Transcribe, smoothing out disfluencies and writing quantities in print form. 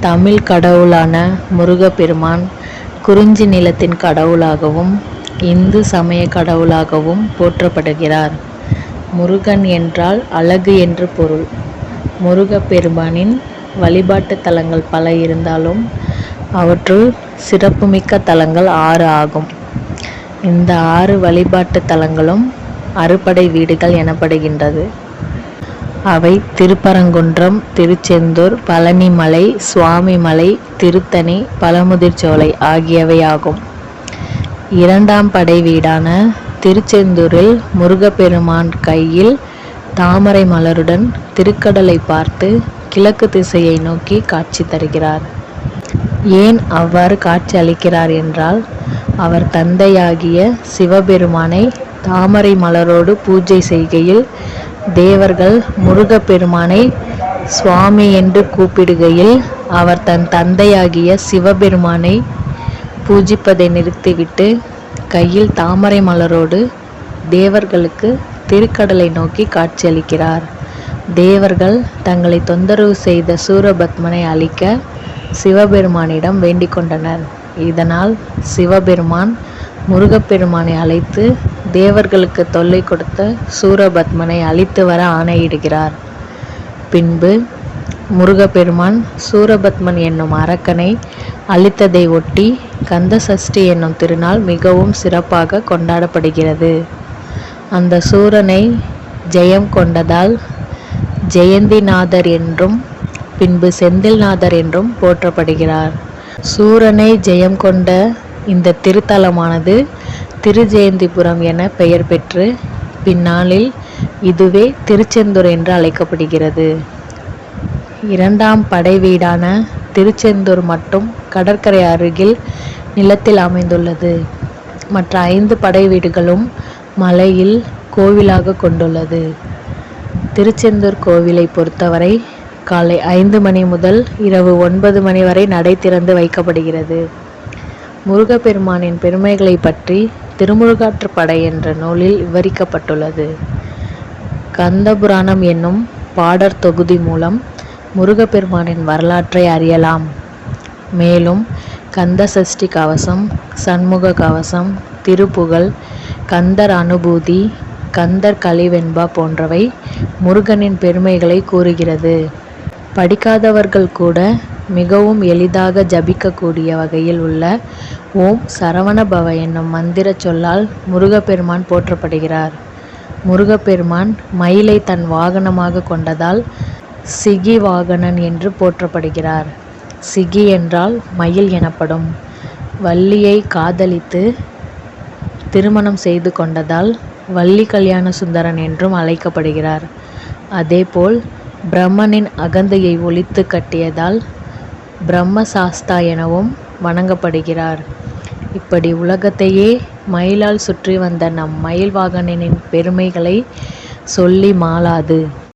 தமிழ் கடவுளான முருகப்பெருமான் குறிஞ்சி நிலத்தின் கடவுளாகவும் இந்து சமய கடவுளாகவும் போற்றப்படுகிறார். முருகன் என்றால் அழகு என்று பொருள். முருகப்பெருமானின் வழிபாட்டு தலங்கள் பல இருந்தாலும் அவற்றுள் சிறப்புமிக்க தலங்கள் 6 ஆகும். இந்த 6 வழிபாட்டு தலங்களும் அறுபடை வீடுகள் எனப்படுகின்றது. அவை திருப்பரங்குன்றம், திருச்செந்தூர், பழனிமலை, சுவாமிமலை, திருத்தணி, பழமுதிர்சோலை ஆகியவை ஆகும். 2ஆம் படை வீடான திருச்செந்தூரில் முருகப்பெருமான் கையில் தாமரை மலருடன் திருக்கடலை பார்த்து கிழக்கு திசையை நோக்கி காட்சி தருகிறார். ஏன் அவ்வாறு காட்சி அளிக்கிறார் என்றால், அவர் தந்தையாகிய சிவபெருமானை தாமரை மலரோடு பூஜை செய்கையில் தேவர்கள் முருகப்பெருமானை சுவாமி என்று கூப்பிடுகையில் அவர் தன் தந்தையாகிய சிவபெருமானை பூஜிப்பதை நிறுத்திவிட்டு கையில் தாமரை மலரோடு தேவர்களுக்கு திருக்கடலை நோக்கி காட்சியளிக்கிறார். தேவர்கள் தங்களை தொந்தரவு செய்த சூரபத்மனை அழிக்க சிவபெருமானிடம் வேண்டிக் கொண்டனர். இதனால் சிவபெருமான் முருகப்பெருமானை அழைத்து தேவர்களுக்கு தொல்லை கொடுத்த சூரபத்மனை அழித்து வர ஆணையிடுகிறார். பின்பு முருகப்பெருமான் சூரபத்மன் என்னும் அரக்கனை அழித்ததை ஒட்டி கந்தசஷ்டி என்னும் திருநாள் மிகவும் சிறப்பாக கொண்டாடப்படுகிறது. அந்த சூரனை ஜெயம் கொண்டதால் ஜெயந்திநாதர் என்றும் பின்பு செந்தில்நாதர் என்றும் போற்றப்படுகிறார். சூரனை ஜெயம் கொண்ட இந்த திருத்தலமானது திருஜெயந்திபுரம் என பெயர் பெற்று பின்னாளில் இதுவே திருச்செந்தூர் என்று அழைக்கப்படுகிறது. 2ஆம் படை வீடான திருச்செந்தூர் மட்டும் கடற்கரை அருகில் நிலத்தில் அமைந்துள்ளது. மற்ற 5 படை வீடுகளும் மலையில் கோவிலாக கொண்டுள்ளது. திருச்செந்தூர் கோவிலை பொறுத்தவரை காலை 5 மணி முதல் இரவு 9 மணி வரை நடை திறந்து வைக்கப்படுகிறது. முருகப்பெருமானின் பெருமைகளை பற்றி திருமுருகாற்றுப்படை என்ற நூலில் விவரிக்கப்பட்டுள்ளது. கந்தபுராணம் என்னும் பாடற் தொகுதி மூலம் முருகப்பெருமானின் வரலாற்றை அறியலாம். மேலும் கந்தசஷ்டி கவசம், சண்முக கவசம், திருப்புகழ், கந்தர் அனுபூதி, கந்தர் கலிவெண்பா போன்றவை முருகனின் பெருமைகளை கூறுகிறது. படிக்காதவர்கள் கூட மிகவும் எளிதாக ஜபிக்கக்கூடிய வகையில் உள்ள ஓம் சரவணபவ என்னும் மந்திர சொல்லால் முருகப்பெருமான் போற்றப்படுகிறார். முருகப்பெருமான் மயிலை தன் வாகனமாக கொண்டதால் சிகி வாகனன் என்று போற்றப்படுகிறார். சிகி என்றால் மயில் எனப்படும். வள்ளியை காதலித்து திருமணம் செய்து கொண்டதால் வள்ளி கல்யாண சுந்தரன் என்றும் அழைக்கப்படுகிறார். அதேபோல் பிரம்மனின் அகந்தையை ஒழித்து கட்டியதால் பிரம்மசாஸ்தா எனவும் வணங்கப்படுகிறார். இப்படி உலகத்தையே மயிலால் சுற்றி வந்த நம் மயில் வாகனனின் பெருமைகளை சொல்லி மாளாது.